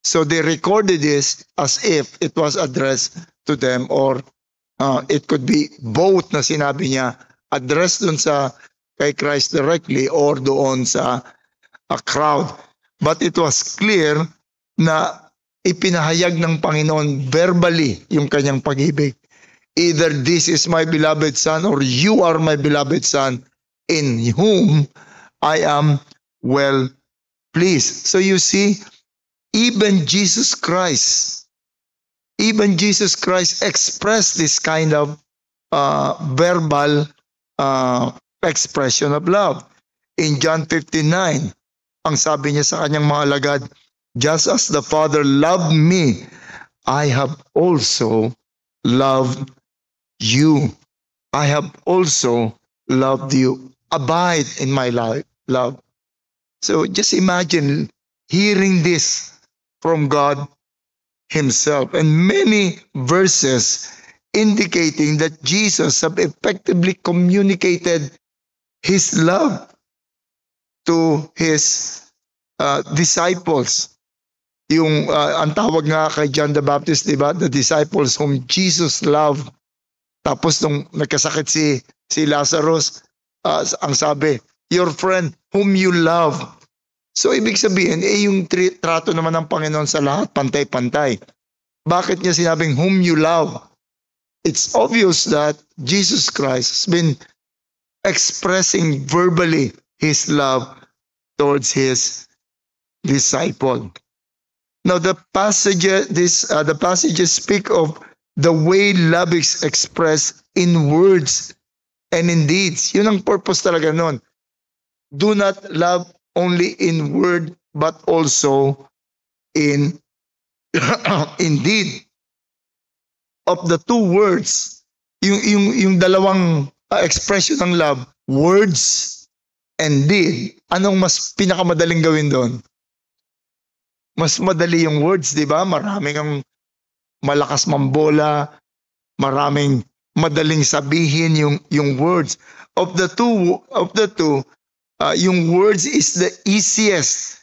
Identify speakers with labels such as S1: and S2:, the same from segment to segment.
S1: So they recorded this as if it was addressed to them, or it could be both na sinabi niya, addressed dun sa kay Christ directly or doon sa a crowd. But it was clear na ipinahayag ng Panginoon verbally yung kanyang pag-ibig. Either this is my beloved son or you are my beloved son in whom I am well pleased. So you see, even Jesus Christ expressed this kind of verbal expression of love. In John 15:9, ang sabi niya sa kanyang mga alagad, just as the Father loved me, I have also loved you. I have also loved you. Abide in my love. So just imagine hearing this from God himself, and many verses indicating that Jesus have effectively communicated his love to his disciples. Yung ang tawag nga kay John the Baptist, di ba? The disciples whom Jesus loved. Tapos nung nagkasakit si Lazarus, ang sabi, your friend whom you love. So ibig sabihin, yung trato naman ng Panginoon sa lahat, pantay-pantay. Bakit niya sinabing whom you love? It's obvious that Jesus Christ has been expressing verbally his love towards his disciple. Now the passages speak of the way love is expressed in words and in deeds. Yun ang purpose talaga nun. Do not love only in word but also in deed. Of the two words, yung dalawang expression ng love, words and deed, anong mas pinakamadaling gawin doon? Mas madali yung words, di ba? Maraming ang malakas mambola, maraming madaling sabihin yung words. Of the two, yung words is the easiest.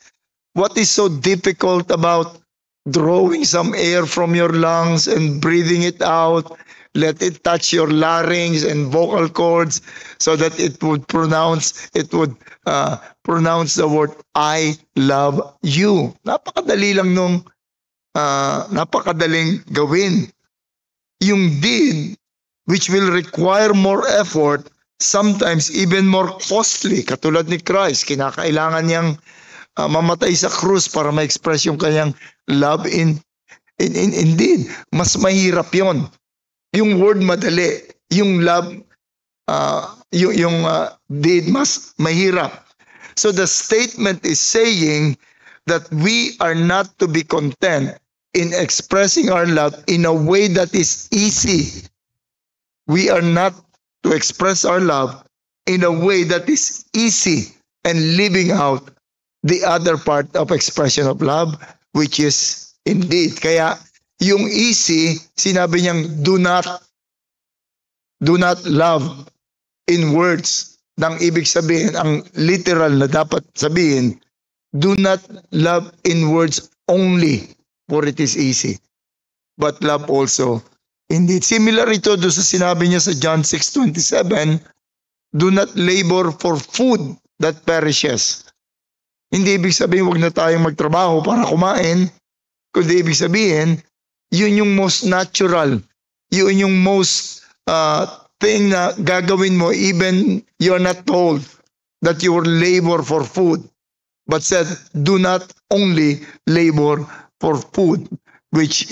S1: What is so difficult about drawing some air from your lungs and breathing it out? Let it touch your larynx and vocal cords so that it would pronounce the word I love you. Napakadali lang nung napakadaling gawin. Yung deed, which will require more effort, sometimes even more costly, katulad ni Christ, kinakailangan niyang mamatay sa krus para ma-express yung kanyang love in deed. Mas mahirap yon. Yung word madali, yung love, yung deed mas mahirap. So the statement is saying that we are not to be content in expressing our love in a way that is easy. We are not to express our love in a way that is easy and living out the other part of expression of love, which is indeed. Kaya yung easy, sinabi niyang do not love in words. Nang ibig sabihin, ang literal na dapat sabihin, do not love in words only, for it is easy, but love also indeed. Similar ito doon sa sinabi niya sa John 6:27, do not labor for food that perishes. Hindi ibig sabihin wag na tayong magtrabaho para kumain, kundi ibig sabihin, yun yung most natural, yun yung most thing na gagawin mo even you're not told that you will labor for food, but said, do not only labor for food which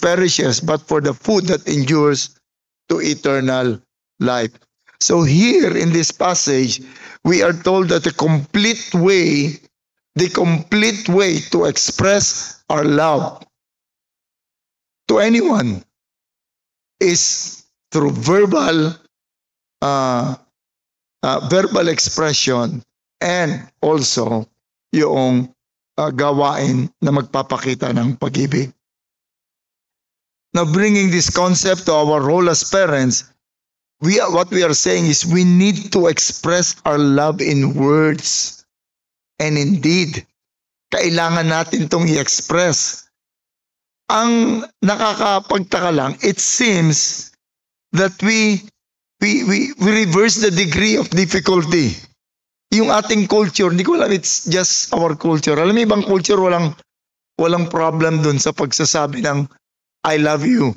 S1: perishes, but for the food that endures to eternal life. So here in this passage, we are told that the complete way to express our love to anyone is through verbal expression and also yung gawain na magpapakita ng pag-ibig. Now, bringing this concept to our role as parents, what we are saying is we need to express our love in words and in deed. kailangan natin itong i-express. Ang nakakapagtaka lang, it seems that we reverse the degree of difficulty. Yung ating culture, hindi ko alam, it's just our culture. Alam mo, ibang culture, walang problem dun sa pagsasabi ng I love you,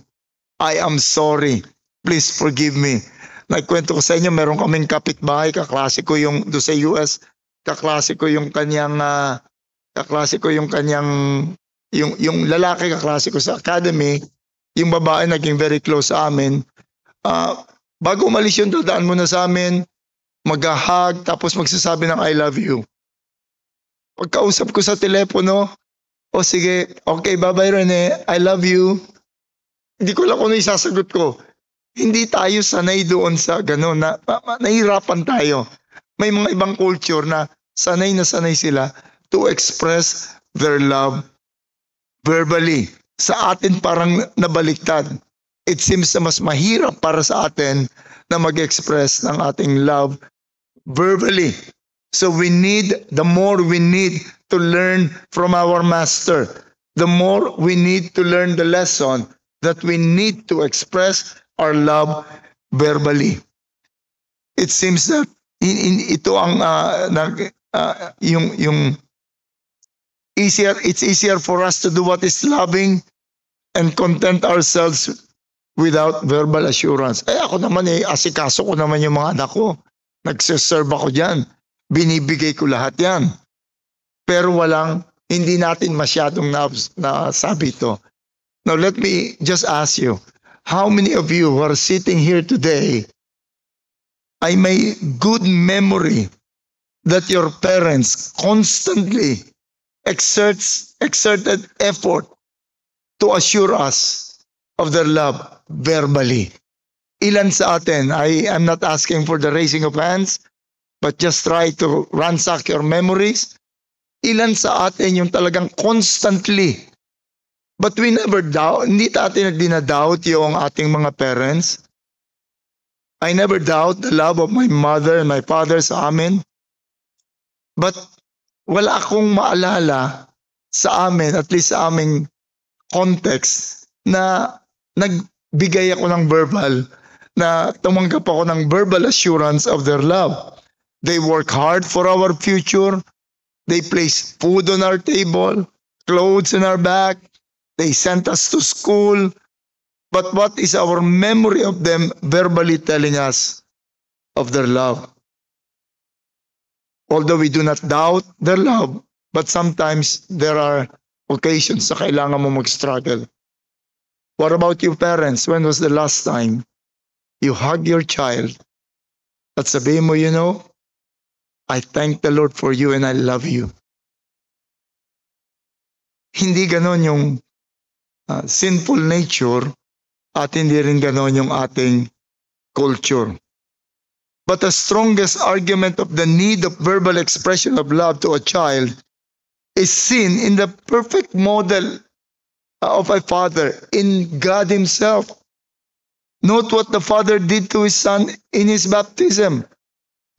S1: I am sorry, please forgive me. Nagkwento ko sa inyo, meron kaming kapitbahay, kaklase ko yung do sa US, kaklase ko yung kanyang yung lalaki kaklase ko sa academy, yung babae naging very close sa amin. Bago umalis yun, dadaan muna sa amin, mag-hug, tapos magsasabi ng I love you. Pagkausap ko sa telepono, o sige, okay, bye-bye Rene, I love you. Hindi ko lang kung ano isasagot ko. Hindi tayo sanay doon sa gano'n, nahihirapan tayo. May mga ibang culture na sanay sila to express their love verbally. Sa atin parang nabaliktad. It seems na mas mahirap para sa atin na mag-express ng ating love verbally. So the more we need to learn from our master, the more we need to learn the lesson that we need to express our love verbally. It seems that ito ang it's easier for us to do what is loving and content ourselves without verbal assurance. Ako naman asikaso ko naman yung mga anak ko. Nagsiserve ako dyan. Binibigay ko lahat yan. Pero hindi natin masyadong nasabi ito. Now let me just ask you, how many of you who are sitting here today ay may good memory that your parents constantly exerted effort to assure us of their love verbally? Ilan sa atin, I'm not asking for the raising of hands, but just try to ransack your memories. Ilan sa atin yung talagang constantly, but we never doubt, hindi natin dinadoubt yung ating mga parents. I never doubt the love of my mother and my father sa amin. But wala akong maalala sa amin, at least sa aming context, na nagbigay ako ng verbal, na tumanggap ako ng verbal assurance of their love. They work hard for our future. They place food on our table, clothes on our back. They sent us to school. But what is our memory of them verbally telling us of their love? Although we do not doubt their love, but sometimes there are occasions na kailangan mo mag-struggle. What about you parents? When was the last time you hug your child at sabihin mo, I thank the Lord for you and I love you? Hindi ganon yung sinful nature at hindi rin ganon yung ating culture. But the strongest argument of the need of verbal expression of love to a child is seen in the perfect model of a father, in God Himself. Note what the Father did to His Son in His baptism.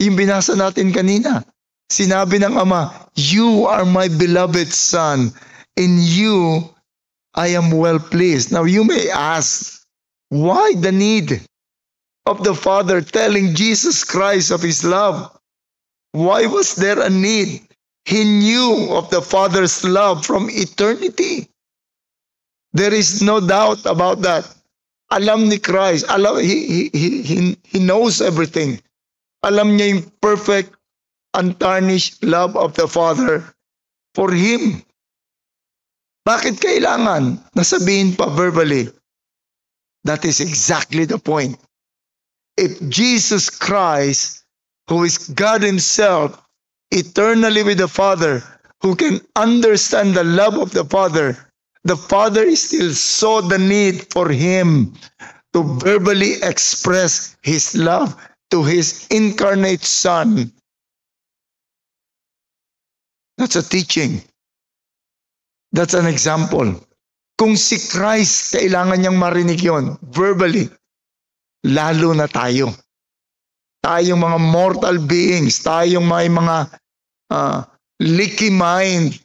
S1: Yung binasa natin kanina. Sinabi ng Ama, you are my beloved Son. In you, I am well pleased. Now you may ask, why the need of the Father telling Jesus Christ of His love? Why was there a need? He knew of the Father's love from eternity. There is no doubt about that. Alam ni Christ, he knows everything. Alam niya yung perfect, untarnished love of the Father for Him. Bakit kailangan nasabihin pa verbally? That is exactly the point. If Jesus Christ, who is God Himself, eternally with the Father, who can understand the love of the Father still saw the need for Him to verbally express His love to His incarnate Son. That's a teaching. That's an example. Kung si Christ, kailangan niyang marinig yon verbally, lalo na tayo. Tayong mga mortal beings, tayong may mga leaky mind,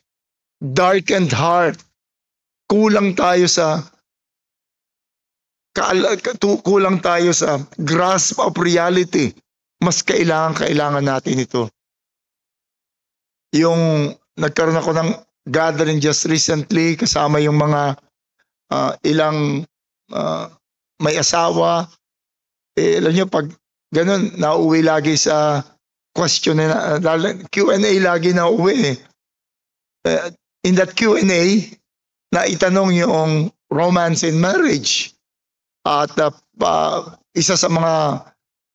S1: darkened heart. Kulang tayo sa grasp of reality. Mas kailangan natin ito. Yung nagkaroon ako ng gathering just recently kasama yung mga ilang may asawa. Alam nyo, pag ganun, nauwi lagi sa question na Q&A lagi nauwi. In that Q&A, naitanong yung romance in marriage. At isa sa mga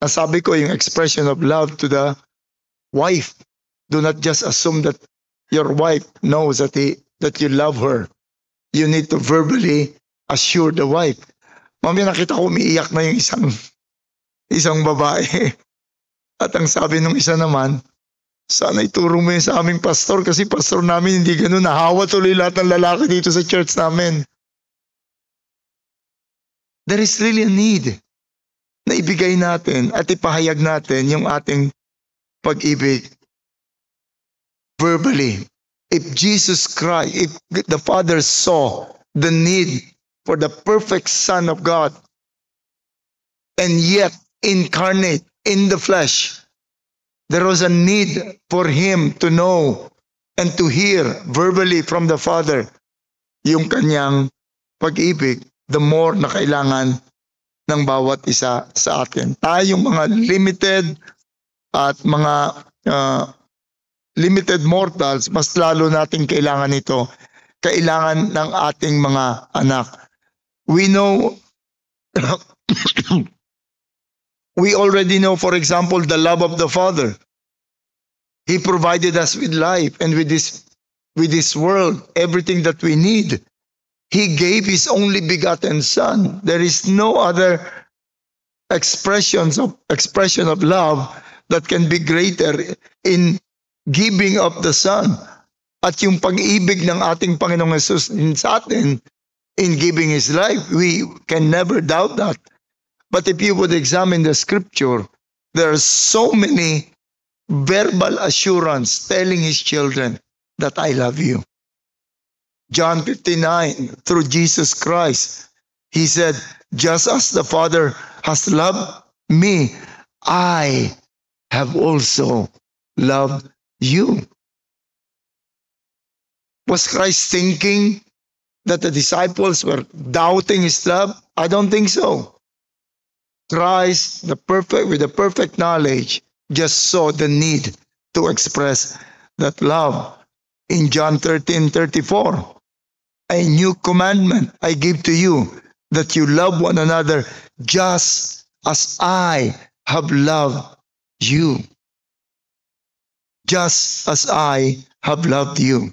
S1: nasabi ko, yung expression of love to the wife. Do not just assume that your wife knows that you love her. You need to verbally assure the wife. Mamaya nakita ko umiiyak na yung isang babae. At ang sabi ng isa naman, sana ituro mo yun sa aming pastor kasi pastor namin hindi ganun. Nahawa tuloy lahat ng lalaki dito sa church namin. There is really a need na ibigay natin at ipahayag natin yung ating pag-ibig verbally. If Jesus Christ, if the Father saw the need for the perfect Son of God and yet incarnate in the flesh, there was a need for Him to know and to hear verbally from the Father yung kanyang pag-ibig, the more na kailangan ng bawat isa sa atin. Tayong mga limited at mga limited mortals, mas lalo nating kailangan ito. Kailangan ng ating mga anak. We know, we already know, for example, the love of the Father. He provided us with life and with this world, everything that we need. He gave His only begotten Son. There is no other expression of love that can be greater in giving of the Son. At yung pag-ibig ng ating Panginoong Jesus sa atin in giving His life, we can never doubt that. But if you would examine the scripture, there are so many verbal assurance telling His children that I love you. John 59, through Jesus Christ, He said, just as the Father has loved me, I have also loved you. Was Christ thinking that the disciples were doubting His love? I don't think so. Christ, with the perfect knowledge, just saw the need to express that love. In John 13:34, a new commandment I give to you, that you love one another just as I have loved you. Just as I have loved you.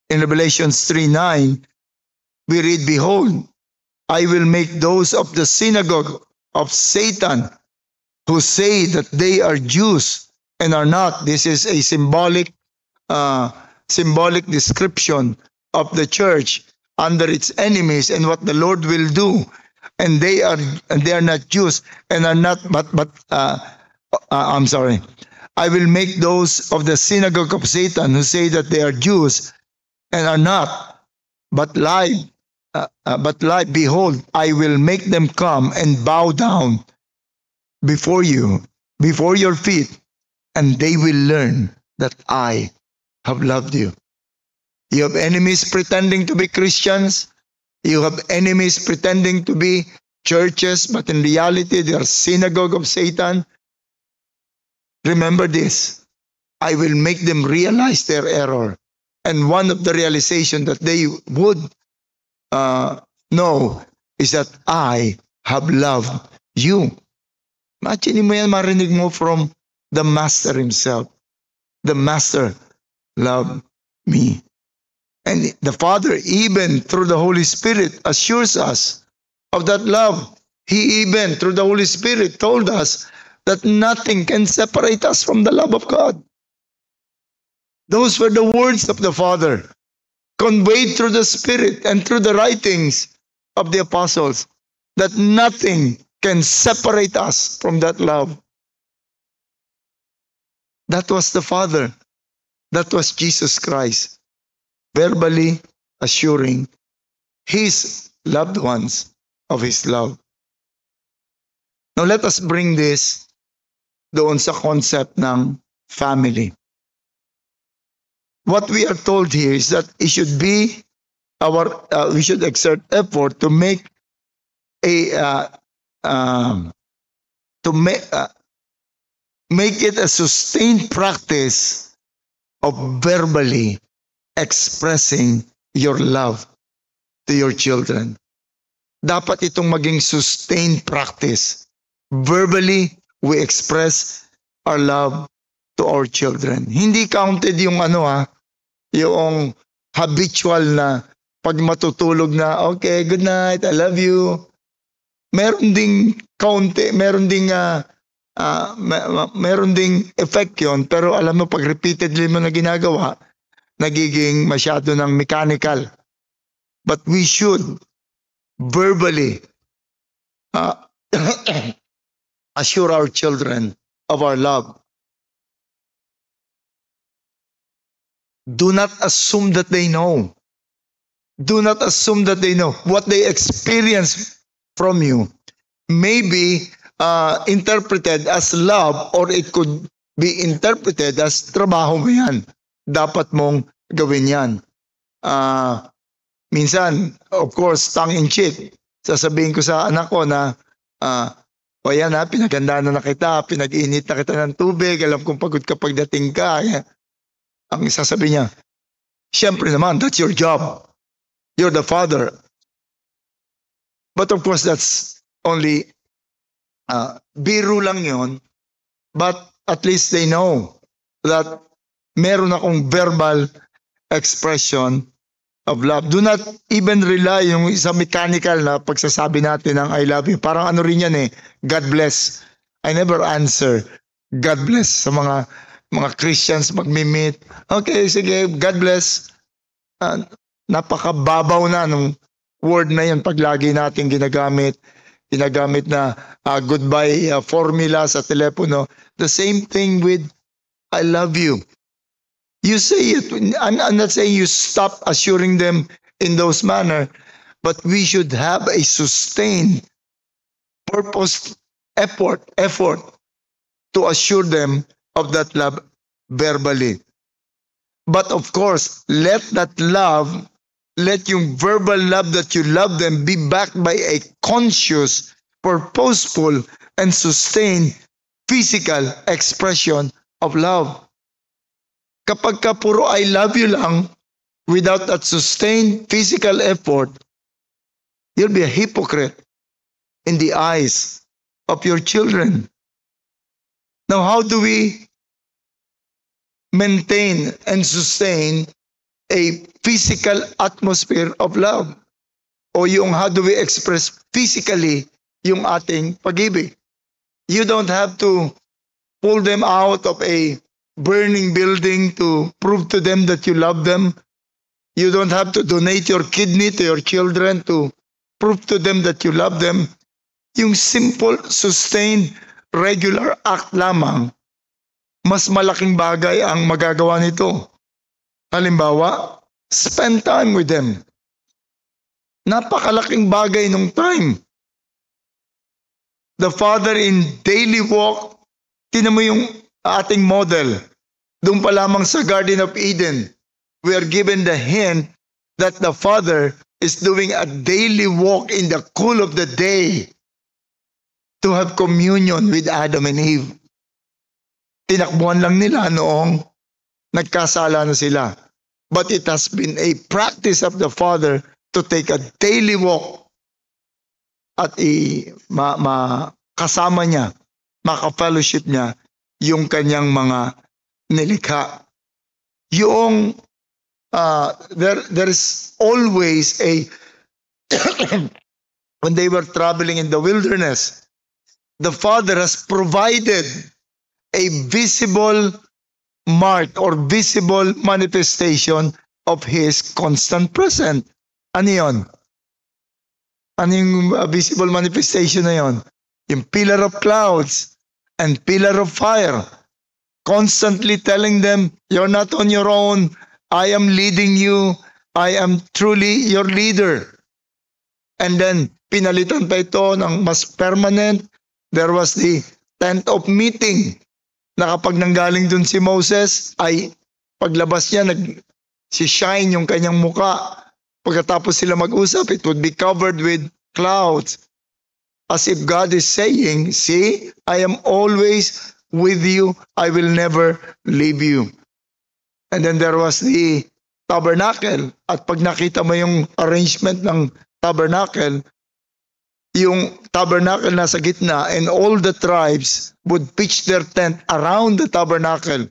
S1: In Revelation 3:9, we read, behold, I will make those of the synagogue of Satan who say that they are Jews and are not. This is a symbolic description of the church under its enemies and what the Lord will do. And they are not Jews and are not, I'm sorry. I will make those of the synagogue of Satan who say that they are Jews and are not, but lie. Behold, I will make them come and bow down before you, before your feet, and they will learn that I have loved you. You have enemies pretending to be Christians. You have enemies pretending to be churches, but in reality, they are synagogue of Satan. Remember this. I will make them realize their error. And one of the realization that they would know is that I have loved you. Imagine mo yan, marinig mo from the Master Himself. The Master loved me. And the Father, even through the Holy Spirit, assures us of that love. He even, through the Holy Spirit, told us that nothing can separate us from the love of God. Those were the words of the Father, conveyed through the Spirit and through the writings of the apostles, that nothing can separate us from that love. That was the Father. That was Jesus Christ, verbally assuring His loved ones of His love. Now let us bring this doon sa concept ng family. What we are told here is that it should be we should exert effort to make make it a sustained practice of verbally expressing your love to your children. Dapat itong maging sustained practice. Verbally, we express our love to our children. Hindi counted yung yung habitual na pag matutulog na, okay, good night, I love you. Meron ding kaunti, meron ding effect yun, pero alam mo, pag repeatedly mo na ginagawa, nagiging masyado ng mechanical. But we should verbally assure our children of our love. Do not assume that they know. Do not assume that they know. What they experience from you may be interpreted as love, or it could be interpreted as trabaho mo yan. Dapat mong gawin yan. Minsan, of course, tongue-in-cheek. Sasabihin ko sa anak ko na, o yan pinaganda na kita, pinag-init na kita ng tubig, alam kong pagod ka pagdating ka. Ang sasabihin niya, siyempre naman, that's your job. You're the father. But of course, that's only biro lang yon. But at least they know that meron akong verbal expression of love. Do not even rely yung sa mechanical na pagsasabi natin ng I love you. Parang ano rin yan God bless. I never answer God bless sa mga Christians magmi-meet. Okay, sige, God bless. Napakababaw na nung word na yun pag lagi natin ginagamit na goodbye formula sa telepono. The same thing with I love you. You say it. I'm not saying you stop assuring them in those manner, but we should have a sustained purpose, effort to assure them of that love verbally. But of course, let yung verbal love that you love them be backed by a conscious, purposeful, and sustained physical expression of love. Kapag ka puro I love you lang, without that sustained physical effort, you'll be a hypocrite in the eyes of your children. Now, how do we maintain and sustain a physical atmosphere of love? O yung how do we express physically yung ating pag-ibig? You don't have to pull them out of a burning building to prove to them that you love them. You don't have to donate your kidney to your children to prove to them that you love them. Yung simple, sustained, regular act lamang, mas malaking bagay ang magagawa nito. Halimbawa, spend time with them. Napakalaking bagay nung time. The Father in daily walk, tinan mo yung ating model. Doon pa lamang sa Garden of Eden, we are given the hint that the Father is doing a daily walk in the cool of the day to have communion with Adam and Eve. Tinakbuhan lang nila noong nagkasala na sila. But it has been a practice of the Father to take a daily walk at kasama niya, maka-fellowship niya yung kanyang mga nilikha. Yung there is always a when they were traveling in the wilderness, the Father has provided a visible mark or visible manifestation of His constant presence. Ano yun? Ano yung visible manifestation na yun? Yung pillar of clouds and pillar of fire. constantly telling them, you're not on your own. I am leading you. I am truly your leader. And then, pinalitan pa ito ng mas permanent. There was the tent of meeting na kapag nanggaling dun si Moses, ay paglabas niya, si-shine yung kanyang muka. Pagkatapos sila mag-usap, it would be covered with clouds. As if God is saying, see, I am always with you. I will never leave you. And then there was the tabernacle. At pag nakita mo yung arrangement ng tabernacle, yung tabernacle nasa gitna, and all the tribes would pitch their tent around the tabernacle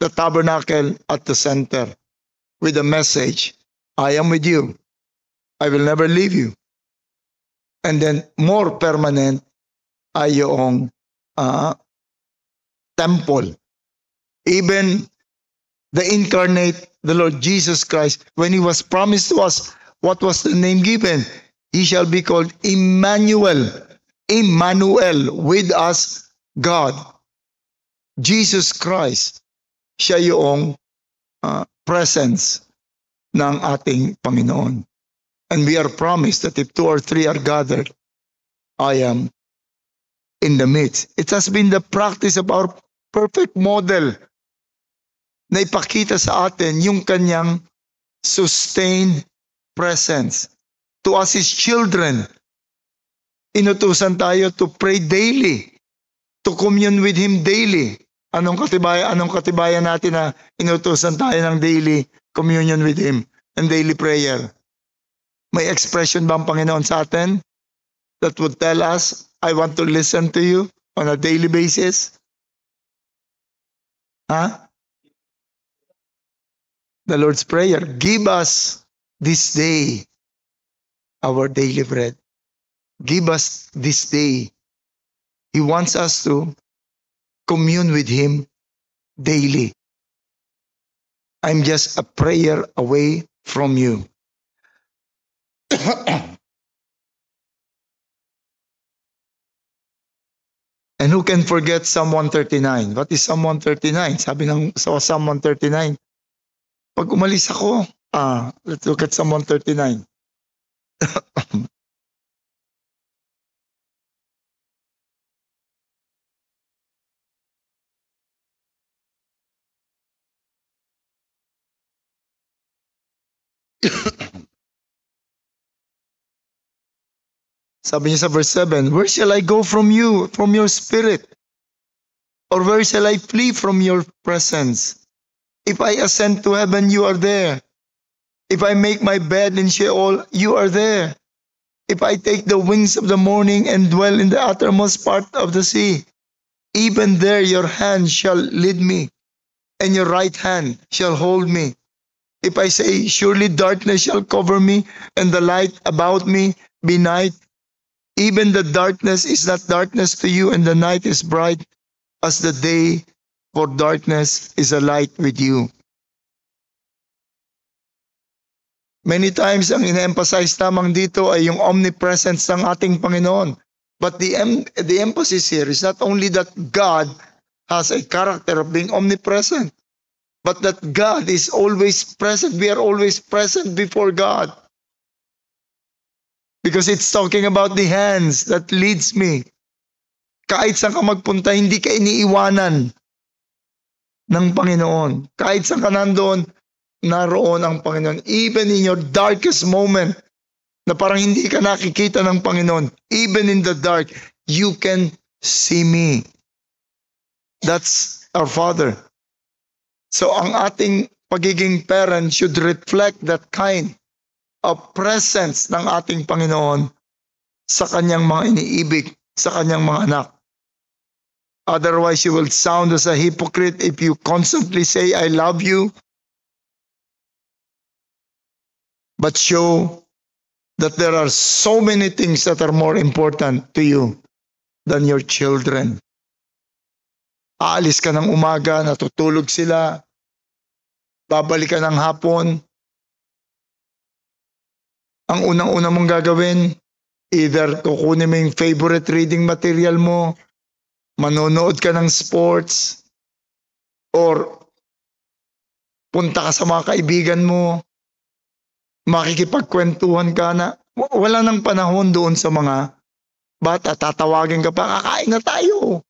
S1: at the center, with a message, I am with you. I will never leave you. And then more permanent ay yung temple. Even the incarnate, the Lord Jesus Christ, when He was promised to us, what was the name given? He shall be called Emmanuel. Emmanuel, with us, God. Jesus Christ, siya yung presence ng ating Panginoon. And we are promised that if 2 or 3 are gathered, I am in the midst. It has been the practice of our perfect model na ipakita sa atin yung kanyang sustained presence. To us His children, inutusan tayo to pray daily, to commune with Him daily. Anong katibayan natin na inutusan tayo ng daily communion with Him and daily prayer? May expression ba ang Panginoon sa atin that would tell us, I want to listen to you on a daily basis? The Lord's Prayer, give us this day our daily bread. Give us this day. He wants us to commune with Him daily. I'm just a prayer away from you. And who can forget Psalm 139? What is Psalm 139? Sabi ng Psalm 139, pag umalis ako, let's look at Psalm 139. Sabi niya sa verse 7, where shall I go from you, from your spirit? Or where shall I flee from your presence? If I ascend to heaven, you are there. If I make my bed in Sheol, you are there. If I take the wings of the morning and dwell in the uttermost part of the sea, even there your hand shall lead me, and your right hand shall hold me. If I say, surely darkness shall cover me, and the light about me be night, even the darkness is not darkness to you, and the night is bright as the day, for darkness is a light with you. Many times, ang ina-emphasize lamang dito ay yung omnipresence ng ating Panginoon. But the emphasis here is not only that God has a character of being omnipresent, but that God is always present. We are always present before God. Because it's talking about the hands that leads me. Kahit saan ka magpunta, hindi ka iniiwanan ng Panginoon. Kahit saan ka nandoon, naroon ang Panginoon. Even in your darkest moment, na parang hindi ka nakikita ng Panginoon, even in the dark, you can see me. That's our Father. So ang ating pagiging parent should reflect that kind of presence ng ating Panginoon sa kanyang mga iniibig, sa kanyang mga anak. Otherwise, you will sound as a hypocrite if you constantly say, I love you, but show that there are so many things that are more important to you than your children. Aalis ka ng umaga, natutulog sila, babalik ka ng hapon, ang unang-una mong gagawin, either kukunin mo yung favorite reading material mo, manonood ka ng sports, or punta ka sa mga kaibigan mo, makikipagkwentuhan ka na, wala nang panahon doon sa mga bata, tatawagin ka pa, kakain na tayo.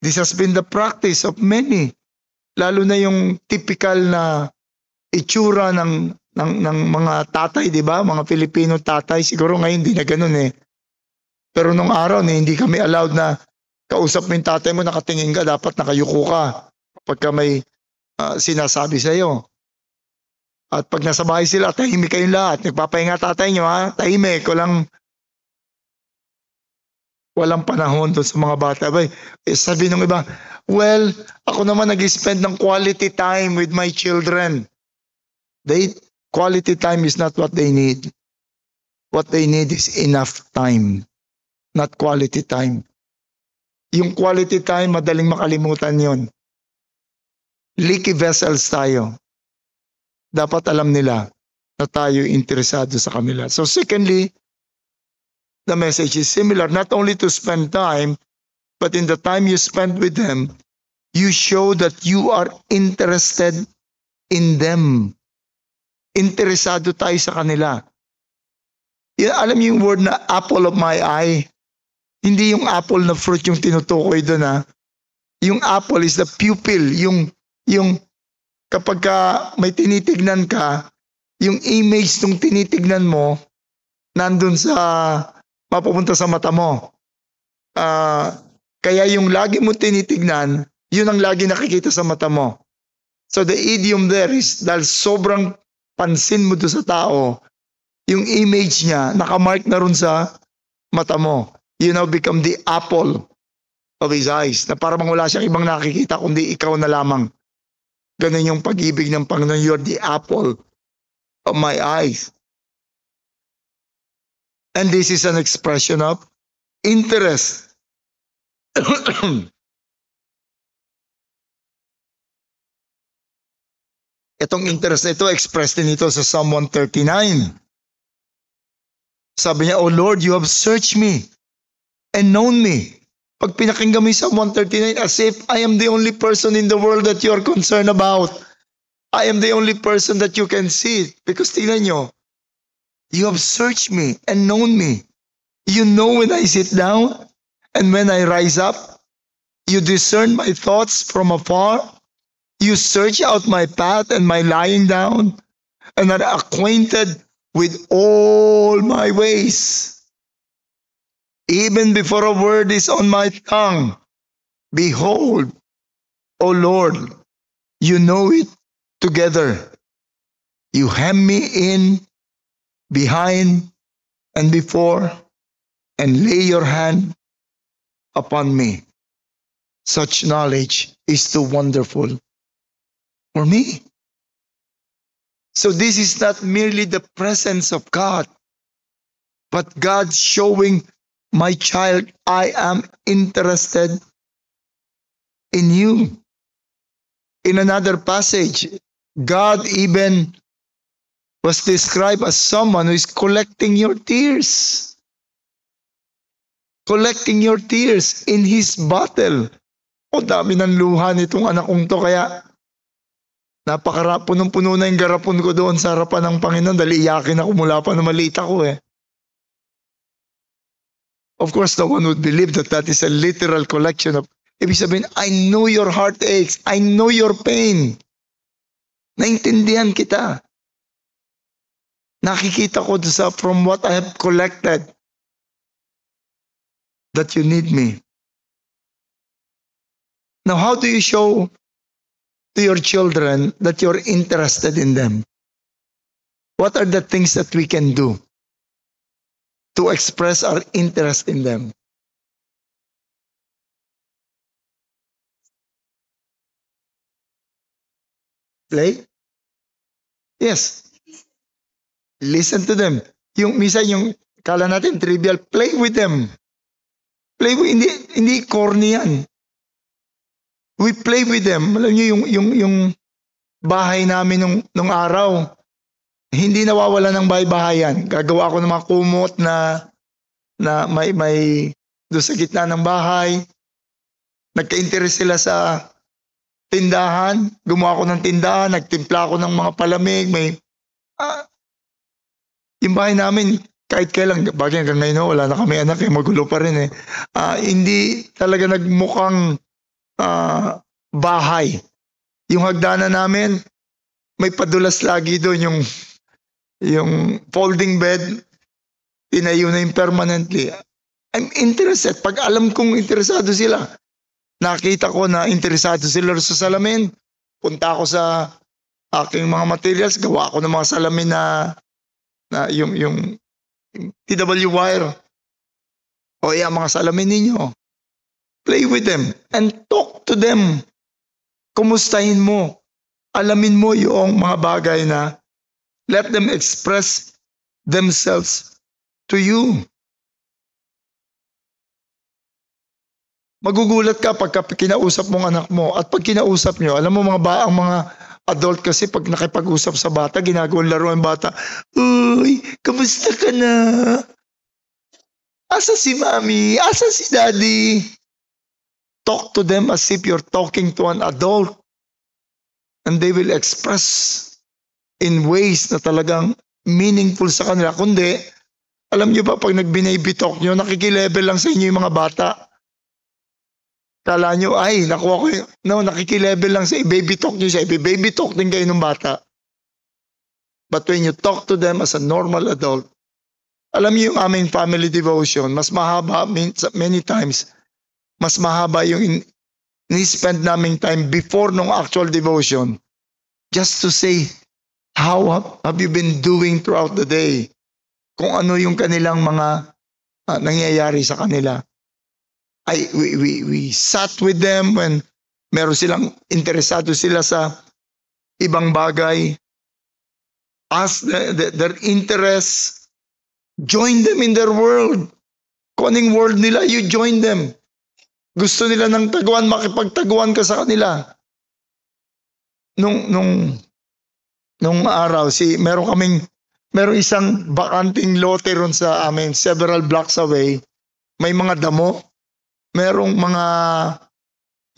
S1: This has been the practice of many, lalo na yung typical na itsura ng mga tatay, di ba? Mga Filipino tatay, siguro ngayon di na ganun eh. Pero nung araw hindi kami allowed na kausap mo yung tatay mo, nakatingin ka, dapat nakayuko ka pagka may sinasabi sa iyo. At pag nasa bahay sila, tahimik kayong lahat. Nagpapahinga tatay nyo, ha? Tahimik. Walang panahon doon sa mga bata. Sabi ng iba, well, ako naman nag-spend ng quality time with my children. Quality time is not what they need. What they need is enough time, not quality time. Yung quality time, madaling makalimutan yon. Leaky vessels tayo. Dapat alam nila na tayo interesado sa kanila. So secondly, the message is similar, not only to spend time, but in the time you spend with them, you show that you are interested in them. Interesado tayo sa kanila. Alam niyo yung word na apple of my eye? Hindi yung apple na fruit yung tinutukoy doon, ha. Yung apple is the pupil, yung kapag may tinitignan ka, yung image nung tinitignan mo, nandun sa, mapupunta sa mata mo. Kaya yung lagi mo tinitignan, yun ang lagi nakikita sa mata mo. So the idiom there is, dahil sobrang pansin mo doon sa tao, yung image niya, nakamark na ron sa mata mo. You now become the apple of his eyes, na parang wala siyang ibang nakikita kundi ikaw na lamang. Ganun yung pag-ibig ng Panginoon. You're the apple of my eyes. And this is an expression of interest. Itong interest na ito, expressed din ito sa Psalm 139. Sabi niya, O Lord, you have searched me and known me. Pag pinakinggan mo yung Psalm 139, as if I am the only person in the world that you are concerned about. I am the only person that you can see. Because tingnan nyo, you have searched me and known me. You know when I sit down and when I rise up. You discern my thoughts from afar. You search out my path and my lying down, and are acquainted with all my ways. Even before a word is on my tongue, behold, O Lord, you know it together. You hem me in, behind, and before, and lay your hand upon me. Such knowledge is too wonderful for me. So this is not merely the presence of God, but God showing, my child, I am interested in you. In another passage, God even was described as someone who is collecting your tears. Collecting your tears in His bottle. O dami ng luha nitong anak kong to, kaya punong-puno na yung garapon ko doon sa harapan ng Panginoon dahil iyakin ako mula pa na maliit ako eh. Of course, no one would believe that that is a literal collection of, ibig sabihin, I know your heartaches, I know your pain. Naintindihan kita. Nakikita ko from what I have collected that you need me. Now, how do you show to your children that you're interested in them? What are the things that we can do to express our interest in them? Play? Yes. Listen to them. Yung minsan yung kala natin trivial, play with them. Play with, hindi corny yan. We play with them. Alam niyo yung bahay namin nung araw, hindi nawawala ng bahay-bahayan. Gagawa ako ng mga kumot na may doon sa gitna ng bahay. Nagka-interest sila sa tindahan. Gumawa ako ng tindahan, nagtimpla ako ng mga palamig. Yung bahay namin, kahit kailan, bagay hanggang ngayon, wala na kami anak, magulo pa rin eh. Hindi talaga nagmukhang bahay. Yung hagdanan namin, may padulas lagi doon, yung folding bed, tinayo na yung permanently. I'm interested. Pag alam kong interesado sila, nakita ko na interesado sila sa salamin, punta ako sa aking mga materials, gawa ako ng mga salamin na yung TW wire. O mga salamin ninyo. Play with them and talk to them. Kumustahin mo. Alamin mo yung mga bagay na let them express themselves to you. Magugulat ka pagka kinausap mong anak mo. At pag kinausap nyo, alam mo ang mga adult kasi pag nakipag-usap sa bata, ginagawang laro ang bata. Uy, kamusta ka na? Asa si mami? Asa si daddy? Talk to them as if you're talking to an adult. And they will express in ways na talagang meaningful sa kanila. Kundi, alam nyo ba pag nag-baby talk nyo, nakikilevel lang sa inyo yung mga bata. Kala nyo, ay, nakuha ko yun. No, nakikilevel lang sa baby talk nyo siya. Baby talk din kayo ng bata. But when you talk to them as a normal adult, alam niyo yung aming family devotion, mas mahaba, many times, mas mahaba yung ni-spend naming time before nung actual devotion. Just to say, how have you been doing throughout the day? Kung ano yung kanilang mga nangyayari sa kanila. We sat with them when meron silang interesado sila sa ibang bagay. Ask their interests. Join them in their world. Kung anong world nila, you join them. Gusto nila ng taguan, makipagtaguan ka sa kanila. Nung araw, meron isang bakanting lote ron sa amin, several blocks away. May mga damo. Merong mga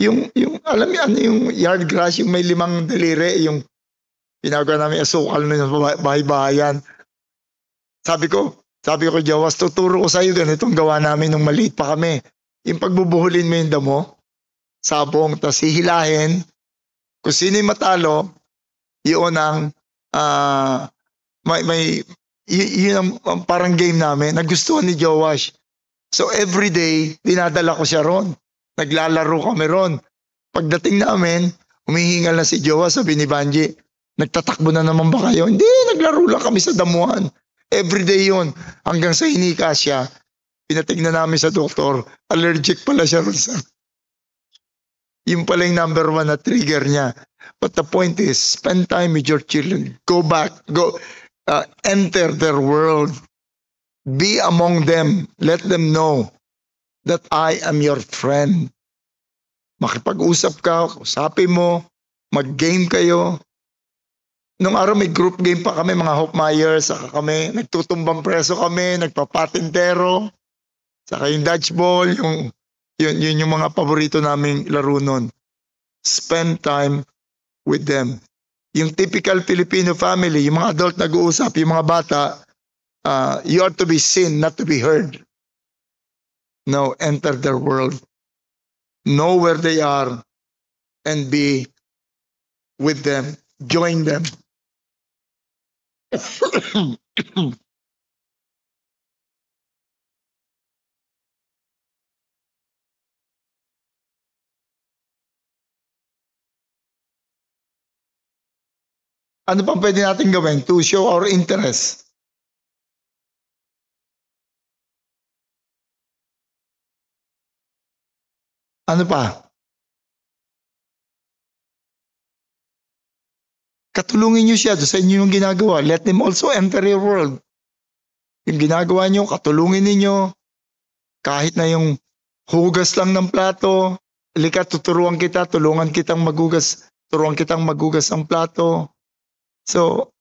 S1: yung alam niyo ano yung yard grass, yung may 5 daliri, yung ginagawa namin asukal na bahay-bahayan. Sabi ko, Jawas, tuturo ko sa iyo ganitong gawa namin nung maliit pa kami. Yung pagbubuhulin mo yung damo, sabong, tapos hihilahin. Kung sino yung matalo, yun ang yun ang parang game namin. Nagustuhan ni Jowash. So every day, dinadala ko siya ron. Naglalaro kami ron. Pagdating namin, humihingal na si Jowa, sabi ni Banji, nagtatakbo na naman ba kayo? Hindi, naglaro lang kami sa damuhan. Every day yun. Hanggang sa hinika siya. Pinatignan namin sa doktor, allergic pala siya ron sa... Yung pala yung number 1 na trigger niya. But the point is, spend time with your children. Go back, enter their world. Be among them. Let them know that I am your friend. Makipag-usap ka, usapin mo, mag-game kayo. Nung araw may group game pa kami, mga Hopmeyers, saka kami, nagtutumbang preso kami, nagpapatintero, saka yung dodgeball, yun yung mga paborito naming laro nun. Spend time with them. Yung typical Filipino family, yung mga adult nag-uusap, yung mga bata, you are to be seen, not to be heard. No, enter their world. Know where they are and be with them. Join them. Ano pa pwede natin gawin to show our interest? Ano pa? Katulungin nyo siya sa inyo yung ginagawa. Let them also enter your world. Yung ginagawa nyo, katulungin ninyo. Kahit na yung hugas lang ng plato, halika, tuturuan kita, tulungan kitang magugas, turuan kitang magugas ang plato. So,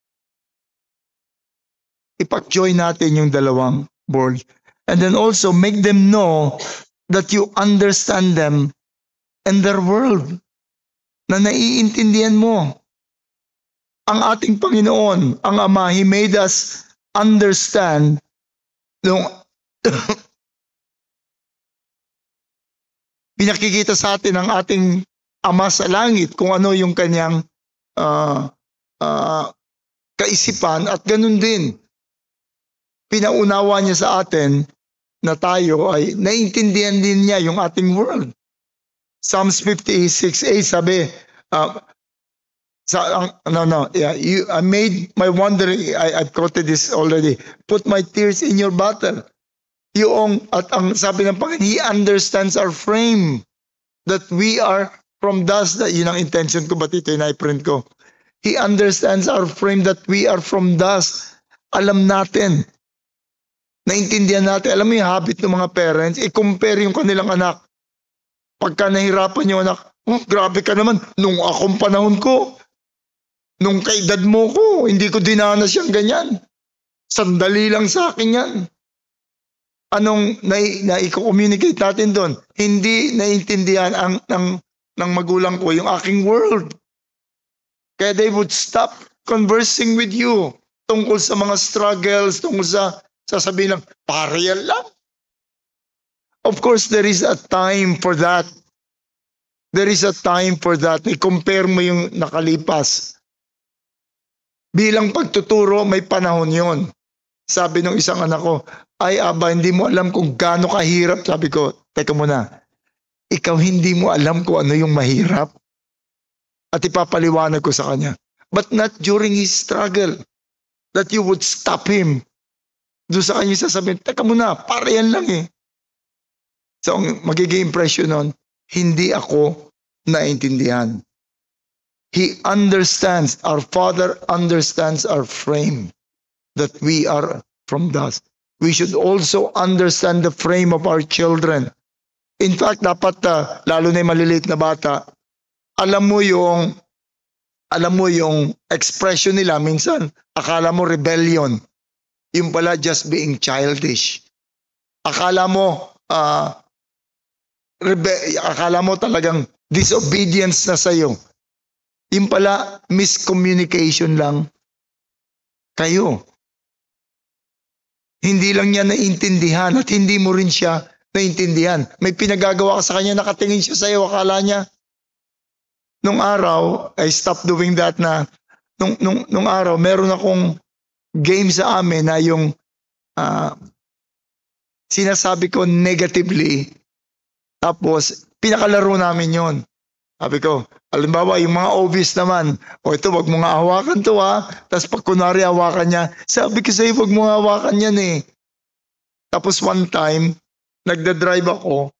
S1: ipag-join natin yung dalawang world. And then also, make them know that you understand them and their world na naiintindihan mo. Ang ating Panginoon, ang Ama, He made us understand nung pinakikita sa atin ng ating Ama sa langit kung ano yung kanyang kaisipan, at ganun din pinaunawa niya sa atin na tayo ay naiintindihan din niya yung ating world. Psalms 56:8 sabi, I made my wandering, I've quoted this already, put my tears in your bottle. At ang sabi ng Panginoon, He understands our frame, that we are from dust. Yun ang intention ko, ba't ito yung i-print ko? He understands our frame, that we are from dust. Alam natin, naintindihan natin. Alam mo yung habit ng mga parents, i-compare yung kanilang anak. Pagka nahirapan yung anak, oh, grabe ka naman, nung akong panahon ko, nung kaedad mo ko, hindi ko dinanas yung ganyan. Sandali lang sa akin yan. Anong na-communicate natin doon? Hindi naiintindihan ng magulang ko yung aking world. Kaya they would stop conversing with you tungkol sa mga struggles, tungkol sa sasabihin lang, pare yan lang. Of course, there is a time for that. There is a time for that. I-compare mo yung nakalipas. Bilang pagtuturo, may panahon yon. Sabi ng isang anak ko, ay aba, hindi mo alam kung gaano kahirap. Sabi ko, teka muna, ikaw hindi mo alam kung ano yung mahirap? At ipapaliwanag ko sa kanya. But not during his struggle. That you would stop him. Doon sa kanya sasabihin, teka muna, para yan lang eh. So, ang magiging impression nun, hindi ako naintindihan. He understands, our Father understands our frame, that we are from dust. We should also understand the frame of our children. In fact, dapat, lalo na yung maliliit na bata, alam mo yung expression nila, minsan, akala mo rebellion. Yung pala just being childish. Akala mo talagang disobedience na sa'yo. Yung pala miscommunication lang kayo. Hindi lang niya naintindihan at hindi mo rin siya naintindihan. May pinagagawa ka sa kanya, nakatingin siya sa'yo, akala niya. Nung araw, I stopped doing that na, nung araw, meron akong game sa amin na yung sinasabi ko negatively, tapos pinakalaro namin yon. Sabi ko, halimbawa yung mga obvious naman, ito wag mo nga hawakan to ha, tapos pag kunwari hawakan niya, sabi ko sa'yo wag mo nga hawakan yan eh. Tapos one time, nagda-drive ako,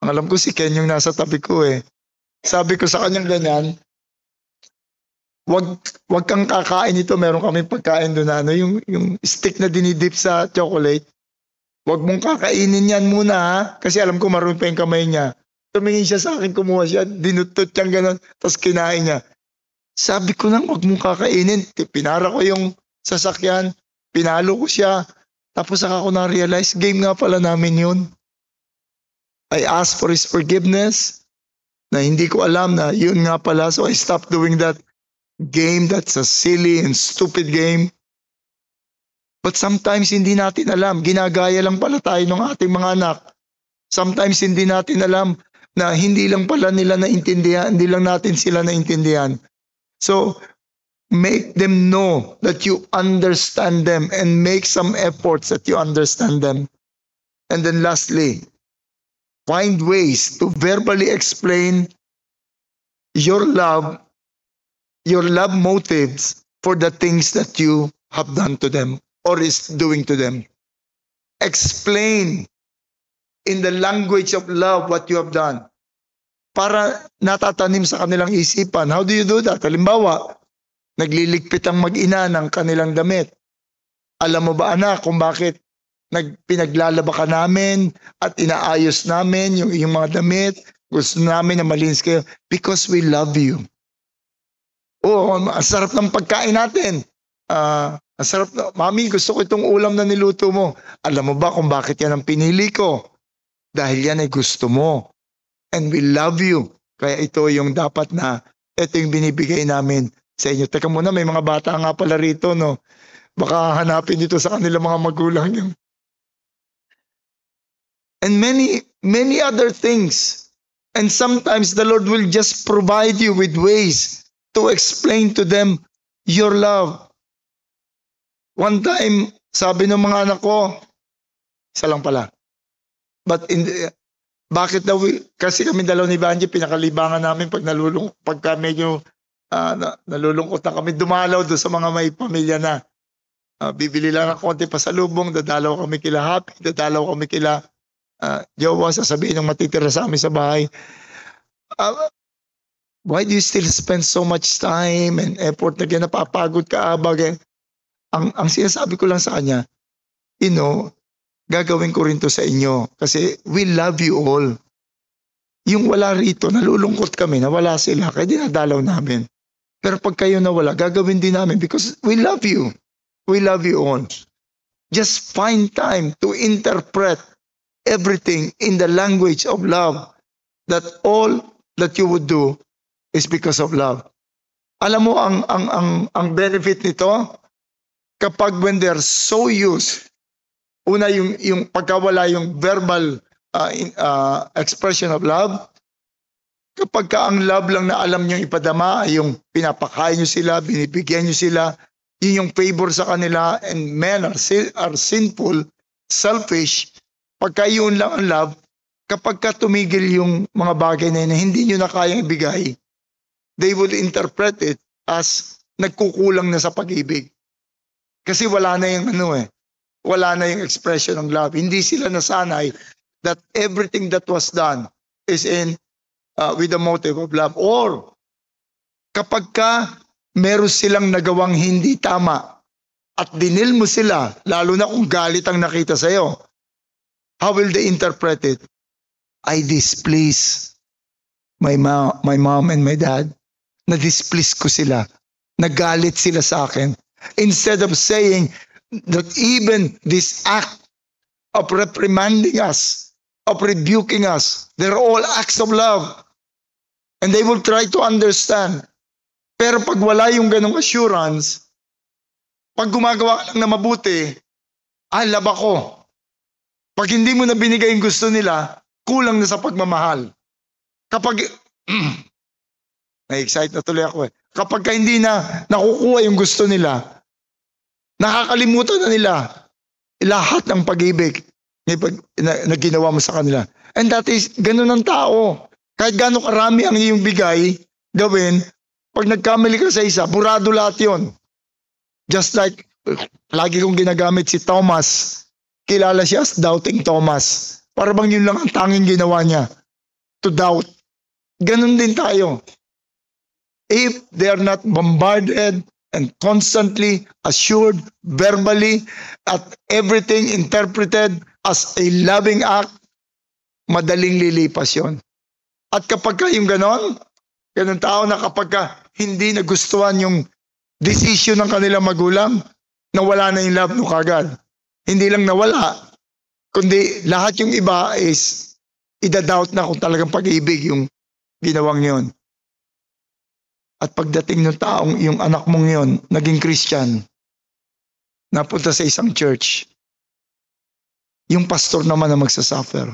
S1: ang alam ko si Ken yung nasa tabi ko eh. Sabi ko sa kanyang ganyan, wag kang kakain ito, meron kami pagkain doon na yung stick na dinidip sa chocolate. Wag mong kakainin yan muna ha, kasi alam ko marunong pa yung kamay niya. Tumingin siya sa akin, kumuha siya, dinutot siyang gano'n, tapos kinain niya. Sabi ko nang wag mong kakainin. Pinara ko yung sasakyan, pinalo ko siya, tapos saka ko na-realize, game nga pala namin yun. I asked for his forgiveness, na hindi ko alam na yun nga pala, so I stopped doing that game. That's a silly and stupid game. But sometimes hindi natin alam, ginagaya lang pala tayo ng ating mga anak. Sometimes hindi natin alam na hindi lang pala nila naintindihan, hindi lang natin sila naintindihan. So, make them know that you understand them and make some efforts that you understand them. And then lastly, find ways to verbally explain your love motives for the things that you have done to them or is doing to them. Explain in the language of love what you have done. Para natatanim sa kanilang isipan. How do you do that? Halimbawa, nagliligpit ang mag-ina ng kanilang damit. Alam mo ba anak kung bakit pinaglalaba ka namin at inaayos namin yung mga damit? Gusto namin na malinis kayo because we love you. Oh, ang sarap ng pagkain natin. Ang sarap na, mami, gusto ko itong ulam na niluto mo. Alam mo ba kung bakit yan ang pinili ko? Dahil yan ay gusto mo. and we love you. Kaya ito yung dapat na, ito yung binibigay namin sa inyo. Teka muna, may mga bata nga pala rito, no? Baka hanapin dito sa kanilang mga magulang yung. And many other things. And sometimes the Lord will just provide you with ways to explain to them your love. One time, sabi ng mga anak ko, isa lang pala. But bakit daw, kasi kami dalaw ni Banji, pinakalibangan namin pagka medyo nalulungkot na kami, dumalaw doon sa mga may pamilya na. Bibili lang ng konti pasalubong, dadalaw kami kila Happy, dadalaw kami kila jowa, sasabihin ng matitira sa amin sa bahay. Why do you still spend so much time and effort na napapagod ka, abag? Ang sinasabi ko lang sa kanya, gagawin ko rin to sa inyo kasi we love you all. Yung wala rito, nalulungkot kami na wala sila, kaya dinadalaw namin. Pero pag kayo nawala, gagawin din namin because we love you. We love you all. Just find time to interpret everything in the language of love, that all that you would do is because of love. Alam mo ang benefit nito, kapag when they're so used, una yung pagkawala yung verbal expression of love, kapag ka ang love lang na alam nyo ipadama ay yung pinapakain nyo sila, binibigyan nyo sila, yun yung favor sa kanila, and men are sinful, selfish. Pagka yun lang ang love, kapag ka tumigil yung mga bagay na yun na hindi nyo na kayang ibigay, they will interpret it as nagkukulang na sa pag-ibig. Kasi wala na yung wala na yung expression ng love. Hindi sila nasanay that everything that was done is with the motive of love. Or kapag ka meron silang nagawang hindi tama at dinil mo sila, lalo na kung galit ang nakita sa'yo, how will they interpret it? I displease my mom and my dad. Na-displease ko sila. Nagalit sila sa akin. Instead of saying that even this act of reprimanding us, of rebuking us, they're all acts of love. And they will try to understand. Pero pag wala yung ganong assurance, pag gumagawa ka lang na mabuti, love ako. Pag hindi mo na binigay yung gusto nila, kulang na sa pagmamahal. Kapag, na-excite na tuloy ako Kapag ka hindi na nakukuha yung gusto nila, nakakalimutan na nila lahat ng pag-ibig na ginawa mo sa kanila. And that is, ganun ang tao. Kahit gano'ng karami ang iyong bigay, gawin, pag nagkamali ka sa isa, burado lahat yun. Just like, lagi kong ginagamit si Thomas. Kilala siya as Doubting Thomas. Para bang yun lang ang tanging ginawa niya. To doubt. Ganun din tayo. If they are not bombarded and constantly assured verbally at everything interpreted as a loving act, madaling lilipas yun. At kapag ka yung ganun tao na kapag ka hindi nagustuhan yung decision ng kanilang magulang, nawala na yung love no kagad. Hindi lang nawala, kundi lahat yung iba is idadoubt na kung talagang pag-ibig yung ginawang yun. At pagdating ng taong, yung anak mong yon naging Christian, napunta sa isang church, yung pastor naman na magsasuffer.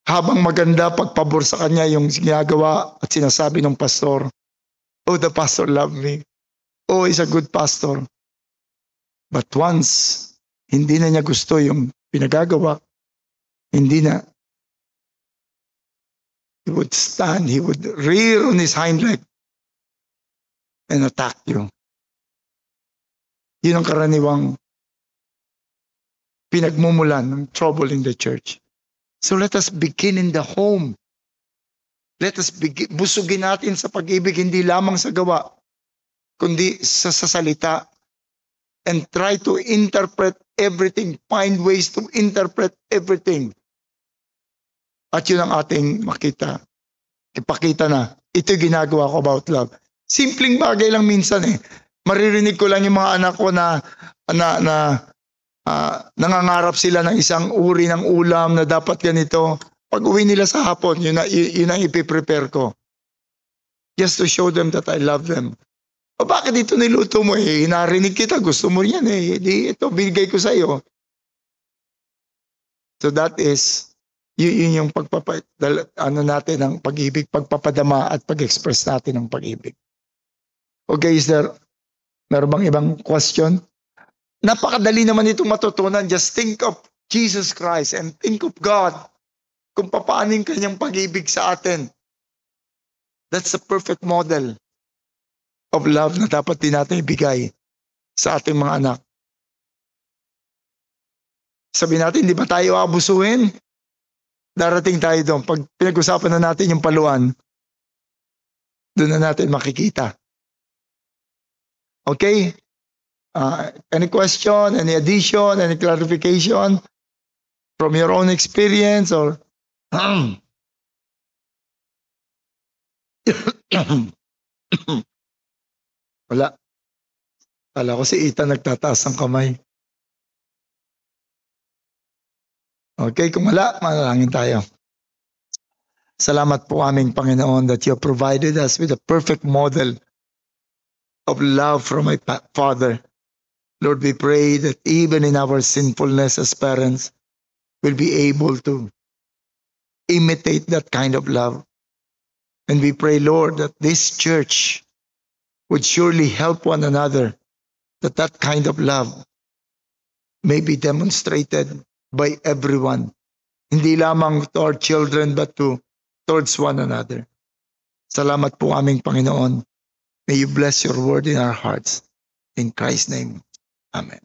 S1: Habang maganda pagpabor sa kanya yung ginagawa at sinasabi ng pastor, oh, the pastor loved me. Oh, he's a good pastor. But once, hindi na niya gusto yung pinagagawa, hindi na. He would stand, he would rear on his hind leg and attack you. Yun ang karaniwang pinagmumulan ng trouble in the church. So let us begin in the home. Let us begin, busugin natin sa pag-ibig, hindi lamang sa gawa, kundi sa salita. And try to interpret everything, find ways to interpret everything. At yun ang ating makita. Ipakita na, ito ginagawa ko about love. Simpleng bagay lang minsan Maririnig ko lang yung mga anak ko na nangangarap sila ng isang uri ng ulam na dapat ganito. Pag uwi nila sa hapon, yun ang ipiprepare ko. Just to show them that I love them. O bakit ito niluto mo eh? Narinig kita, gusto mo yan eh. Di, ito, binigay ko sa iyo. So that is, yun yung natin ng pag-ibig, pagpapadama at pag-express natin ng pag-ibig. Okay, is there, meron bang ibang question? Napakadali naman itong matutunan. Just think of Jesus Christ and think of God kung paano yung kanyang pag-ibig sa atin. That's a perfect model of love na dapat din natin ibigay sa ating mga anak. Sabi natin, di ba tayo abusuhin? Darating tayo doon. Pag pinag-usapan na natin yung paluan, doon na natin makikita. Okay? Any question, any addition, any clarification from your own experience or wala. Kala ko si Ethan nagtataas ng kamay. Okay, kung wala, manalangin tayo. Salamat po aming Panginoon that you have provided us with a perfect model of love from my Father. Lord, we pray that even in our sinfulness as parents, we'll be able to imitate that kind of love. And we pray, Lord, that this church would surely help one another, that that kind of love may be demonstrated by everyone, hindi lamang to our children but towards one another. Salamat po aming Panginoon. May you bless your word in our hearts. In Christ's name, amen.